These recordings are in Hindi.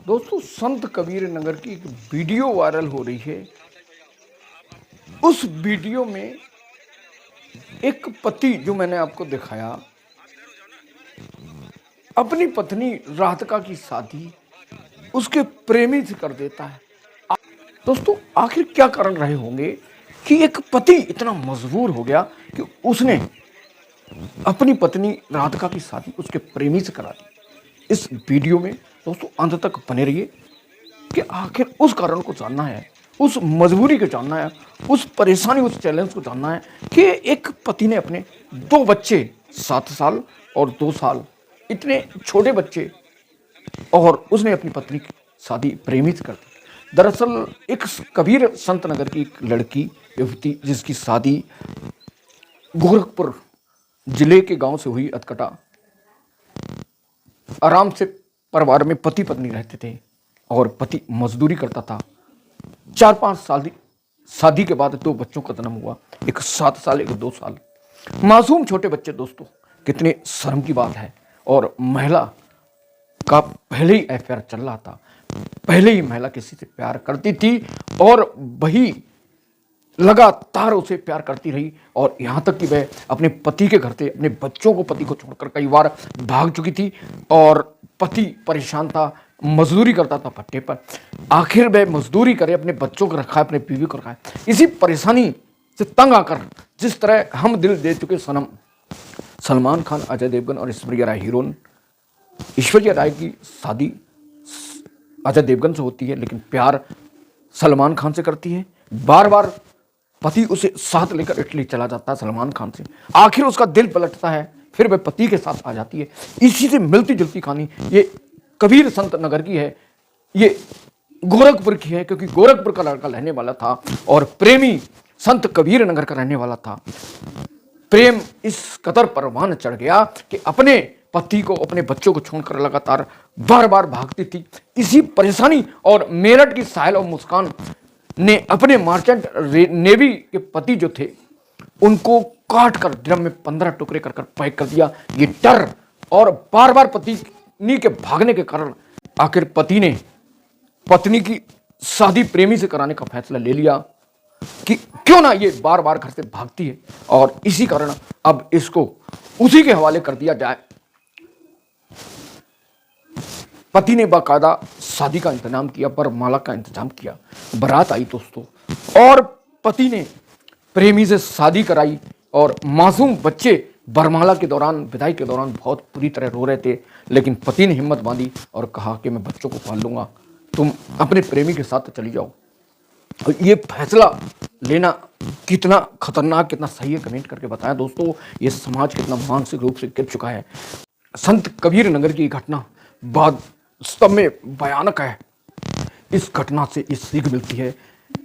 दोस्तों, संत कबीर नगर की एक वीडियो वायरल हो रही है। उस वीडियो में एक पति, जो मैंने आपको दिखाया, अपनी पत्नी राधिका की शादी उसके प्रेमी से कर देता है। दोस्तों, आखिर क्या कारण रहे होंगे कि एक पति इतना मजबूर हो गया कि उसने अपनी पत्नी राधिका की शादी उसके प्रेमी से करा दी। इस वीडियो में दोस्तों अंत तक बने रहिए कि आखिर उस कारण को जानना है, उस मजबूरी को जानना है, उस परेशानी, उस चैलेंज को जानना है कि एक पति ने अपने 2 बच्चे, 7 साल और 2 साल, इतने छोटे बच्चे, और उसने अपनी पत्नी की शादी प्रेमी से कर दी। दरअसल एक कबीर संत नगर की एक लड़की, युवती, जिसकी शादी गोरखपुर जिले के गांव से हुई, अतकटा। आराम से परिवार में पति पत्नी रहते थे और पति मजदूरी करता था। 4-5 साल शादी के बाद 2 बच्चों का जन्म हुआ, एक 7 साल, एक 2 साल। मासूम छोटे बच्चे। दोस्तों, कितने शर्म की बात है। और महिला का पहले ही अफेयर चल रहा था, पहले ही महिला किसी से प्यार करती थी और वही लगातार उसे प्यार करती रही, और यहां तक कि वह अपने पति के घर से अपने बच्चों को, पति को छोड़कर कई बार भाग चुकी थी। और पति परेशान था, मजदूरी करता था भट्टे पर। आखिर वह मजदूरी करे, अपने बच्चों को रखा है, अपने बीवी को रखा है। इसी परेशानी से तंग आकर जिस तरह हम दिल दे चुके सनम सलमान खान, अजय देवगन और ऐश्वर्या राय हीरोइन, ऐश्वर्या राय की शादी अजय देवगन से होती है, लेकिन प्यार सलमान खान से करती है। बार बार पति उसे साथ लेकर इटली चला जाता है सलमान खान से। आखिर उसका दिल पलटता है, फिर वह पति के साथ आ जाती है। इसी से मिलती जुलती कहानी ये कबीर संत नगर की है, ये गोरखपुर की है, क्योंकि गोरखपुर का लड़का रहने वाला था और प्रेमी संत कबीर नगर का रहने वाला था। प्रेम इस कदर परवान चढ़ गया कि अपने पति को, अपने बच्चों को छोड़कर लगातार बार बार भागती थी। इसी परेशानी और मेरठ की साहिल और मुस्कान ने अपने मार्चेंट नेवी के पति जो थे, उनको काट कर ड्रम में 15 टुकड़े कर पैक कर दिया। ये डर और बार बार पत्नी के भागने के कारण आखिर पति ने पत्नी की शादी प्रेमी से कराने का फैसला ले लिया कि क्यों ना ये बार बार घर से भागती है, और इसी कारण अब इसको उसी के हवाले कर दिया जाए। पति ने बाकायदा शादी का इंतजाम किया, वरमाला का इंतजाम किया, बारात आई दोस्तों, और पति ने प्रेमी से शादी कराई। और मासूम बच्चे वरमाला के दौरान, विदाई के दौरान बहुत बुरी तरह रो रहे थे, लेकिन पति ने हिम्मत बांधी और कहा कि मैं बच्चों को पाल लूंगा, तुम अपने प्रेमी के साथ चली जाओ। और ये फैसला लेना कितना खतरनाक, कितना सही है, कमेंट करके बताएं दोस्तों। ये समाज कितना मानसिक रूप से गिर चुका है। संत कबीर नगर की घटना वास्तव में भयानक है। इस घटना से ये सीख मिलती है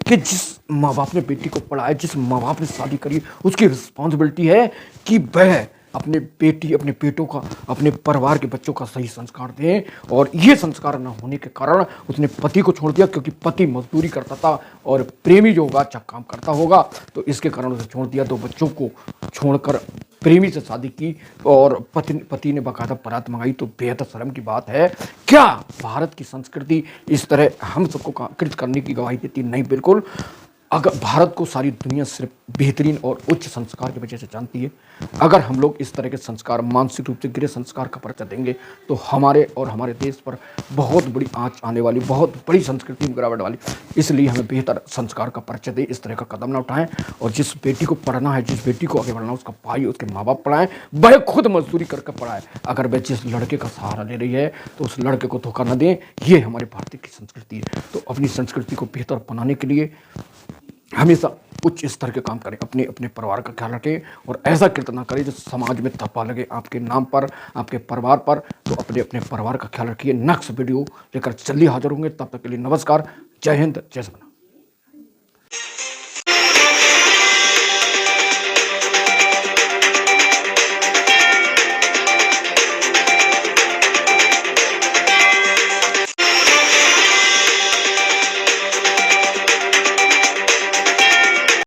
कि जिस माँ बाप ने बेटी को पढ़ाया, जिस माँ बाप ने शादी करी, उसकी रिस्पॉन्सिबिलिटी है कि वह अपने बेटी, अपने बेटों का, अपने परिवार के बच्चों का सही संस्कार दें। और ये संस्कार न होने के कारण उसने पति को छोड़ दिया, क्योंकि पति मजदूरी करता था और प्रेमी जो होगा अच्छा काम करता होगा, तो इसके कारण उसे छोड़ दिया। 2 बच्चों को छोड़कर प्रेमी से शादी की और पति ने बाकायदा बारात मंगाई, तो बेहद शर्म की बात है। क्या भारत की संस्कृति इस तरह हम सबको कृत करने की गवाही देती? नहीं, बिल्कुल। अगर भारत को सारी दुनिया सिर्फ बेहतरीन और उच्च संस्कार की वजह से जानती है। अगर हम लोग इस तरह के संस्कार, मानसिक रूप से गिरे संस्कार का परिचय देंगे, तो हमारे और हमारे देश पर बहुत बड़ी आंच आने वाली, बहुत बड़ी संस्कृति में गिरावट वाली। इसलिए हमें बेहतर संस्कार का परिचय दें, इस तरह का कदम ना उठाएं। और जिस बेटी को पढ़ना है, जिस बेटी को आगे बढ़ना है, उसका भाई, उसके माँ बाप पढ़ाएं, वह खुद मजदूरी करके पढ़ाए। अगर वह जिस लड़के का सहारा ले रही है, तो उस लड़के को धोखा न दें। ये हमारे भारत की संस्कृति है। तो अपनी संस्कृति को बेहतर बनाने के लिए हमेशा उच्च स्तर के काम करें, अपने अपने परिवार का ख्याल रखें, और ऐसा कृत्य ना करें जो समाज में थप्पा लगे आपके नाम पर, आपके परिवार पर। तो अपने अपने परिवार का ख्याल रखिए। नेक्स्ट वीडियो लेकर जल्दी हाजिर होंगे, तब तक के लिए नमस्कार, जय हिंद, जय सना।